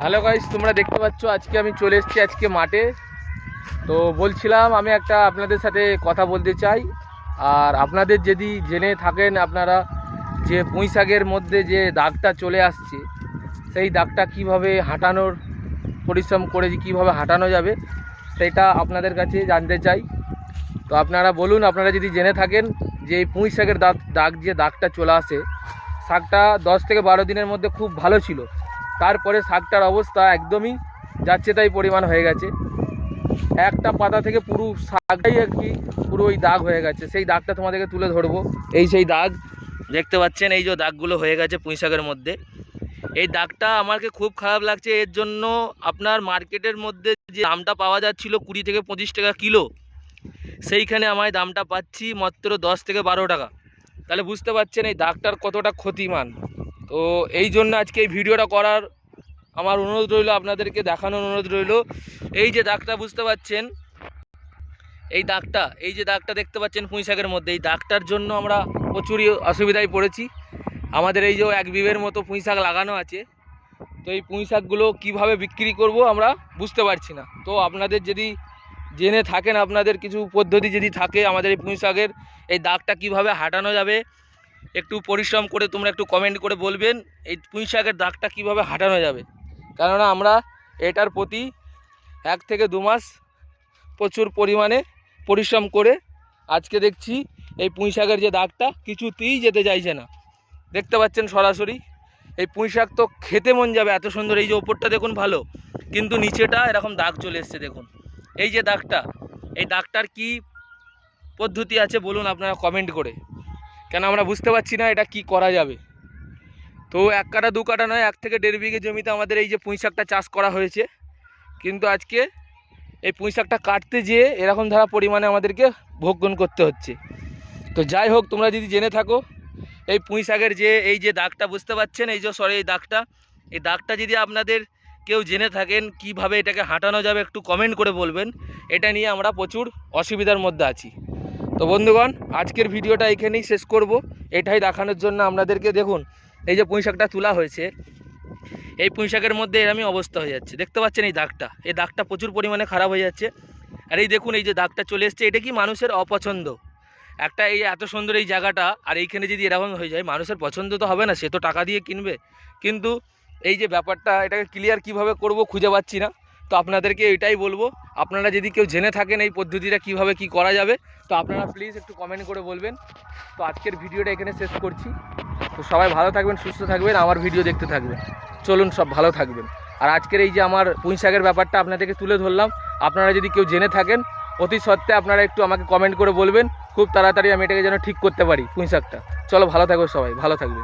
Hello guys, তোমরা দেখতে পাচ্ছ আজকে আমি চলে এসেছি আজকে মাঠে। তো বলছিলাম আমি একটা আপনাদের সাথে কথা বলতে চাই। আর আপনাদের যদি জেনে থাকেন আপনারা যে পুঁই শাকের মধ্যে যে দাগটা চলে আসছে, সেই দাগটা কিভাবে হাঁটানোর পরিশ্রম করে কীভাবে হাঁটানো যাবে সেটা আপনাদের কাছে জানতে চাই। তো আপনারা বলুন, আপনারা যদি জেনে থাকেন যে এই পুঁই শাকের দাগ যে দাগটা চলে আসে, শাকটা 10 থেকে 12 দিনের মধ্যে খুব ভালো ছিল, তারপরে শাকটার অবস্থা একদমই যাচ্ছে তাই পরিমাণ হয়ে গেছে। একটা পাতা থেকে পুরো শাকটাই আর কি পুরো ওই দাগ হয়ে গেছে। সেই দাগটা তোমাদেরকে তুলে ধরবো। এই সেই দাগ দেখতে পাচ্ছেন, এই যে দাগগুলো হয়ে গেছে পুঁই শাকের মধ্যে। এই দাগটা আমাকে খুব খারাপ লাগছে। এর জন্য আপনার মার্কেটের মধ্যে যে দামটা পাওয়া যাচ্ছিল 20 থেকে 25 টাকা কিলো, সেইখানে আমায় দামটা পাচ্ছি মাত্র 10 থেকে 12 টাকা। তাহলে বুঝতে পারছেন এই দাগটার কতটা ক্ষতিমান। তো এই জন্য আজকে এই ভিডিওটা করার আমার অনুরোধ রইল, আপনাদেরকে দেখানোর অনুরোধ রইল। এই যে দাগটা বুঝতে পাচ্ছেন, এই যে দাগটা দেখতে পাচ্ছেন পুঁই শাকের মধ্যে, এই দাগটার জন্য আমরা প্রচুরই অসুবিধায় পড়েছি। আমাদের এই যে 1 বিঘের মতো পুঁই শাক লাগানো আছে, তো এই পুঁই শাকগুলো কীভাবে বিক্রি করব আমরা বুঝতে পারছি না। তো আপনাদের যদি জেনে থাকেন, আপনাদের কিছু পদ্ধতি যদি থাকে আমাদের এই পুঁই শাকের এই দাগটা কীভাবে হাঁটানো যাবে, একটু পরিশ্রম করে তোমরা একটু কমেন্ট করে বলবেন এই পুঁই শাকের দাগটা কীভাবে হাঁটানো যাবে। কেননা আমরা এটার প্রতি 1 থেকে 2 মাস প্রচুর পরিমাণে পরিশ্রম করে আজকে দেখছি এই পুঁই শাকের যে দাগটা কিছুতেই যেতে চাইছে না। দেখতে পাচ্ছেন সরাসরি এই পুঁই শাক তো খেতে মন যাবে, এত সুন্দর। এই যে ওপরটা দেখুন ভালো, কিন্তু নিচেটা এরকম দাগ চলে এসছে দেখুন। এই যে দাগটা, এই দাগটার কি পদ্ধতি আছে বলুন আপনারা কমেন্ট করে, কেন আমরা বুঝতে পারছি না এটা কি করা যাবে। তো 1 কাঠা 2 কাঠা নয়, 1 থেকে 1.5 বিঘে জমিতে আমাদের এই যে পুঁই শাকটা চাষ করা হয়েছে, কিন্তু আজকে এই পুঁই শাকটা কাটতে যেয়ে এরকম ধারা পরিমাণে আমাদেরকে ভোগ করতে হচ্ছে। তো যাই হোক, তোমরা যদি জেনে থাকো এই পুঁই শাকের যে এই যে দাগটা বুঝতে পাচ্ছেন, এই যে এই দাগটা যদি আপনাদের কেউ জেনে থাকেন কিভাবে এটাকে হাঁটানো যাবে একটু কমেন্ট করে বলবেন। এটা নিয়ে আমরা প্রচুর অসুবিধার মধ্যে আছি। তো বন্ধুগণ, আজকের ভিডিওটা এখানেই শেষ করব, এটাই দেখানোর জন্য আপনাদেরকে। দেখুন এই যে পুঁই শাকটা তোলা হয়েছে, এই পুঁই শাকের মধ্যে এরকমই অবস্থা হয়ে যাচ্ছে। দেখতে পাচ্ছেন এই দাগটা প্রচুর পরিমাণে খারাপ হয়ে যাচ্ছে। আর এই দেখুন এই যে দাগটা চলে এসছে, এটা কি মানুষের অপছন্দ। একটা এই এত সুন্দর এই জায়গাটা, আর এইখানে যদি এরকম হয়ে যায় মানুষের পছন্দ তো হবে না, সে তো টাকা দিয়ে কিনবে। কিন্তু এই যে ব্যাপারটা, এটাকে ক্লিয়ার কিভাবে করব খুঁজে পাচ্ছি না। তো আপনাদেরকে এটাই বলবো, আপনারা যদি কেউ জেনে থাকেন এই পদ্ধতিটা কিভাবে কি করা যাবে, তো আপনারা প্লিজ একটু কমেন্ট করে বলবেন। তো আজকের ভিডিওটা এখানে শেষ করছি। তো সবাই ভালো থাকবেন, সুস্থ থাকবেন, আমার ভিডিও দেখতে থাকবেন। চলুন সব ভালো থাকবেন। আর আজকের এই যে আমার পুঁই শাকের ব্যাপারটা আপনাদেরকে তুলে ধরলাম, আপনারা যদি কেউ জেনে থাকেন অতি সত্ত্বে আপনারা একটু আমাকে কমেন্ট করে বলবেন, খুব তাড়াতাড়ি আমি এটাকে যেন ঠিক করতে পারি পুঁই শাকটা। চলো ভালো থাকবে, সবাই ভালো থাকবে।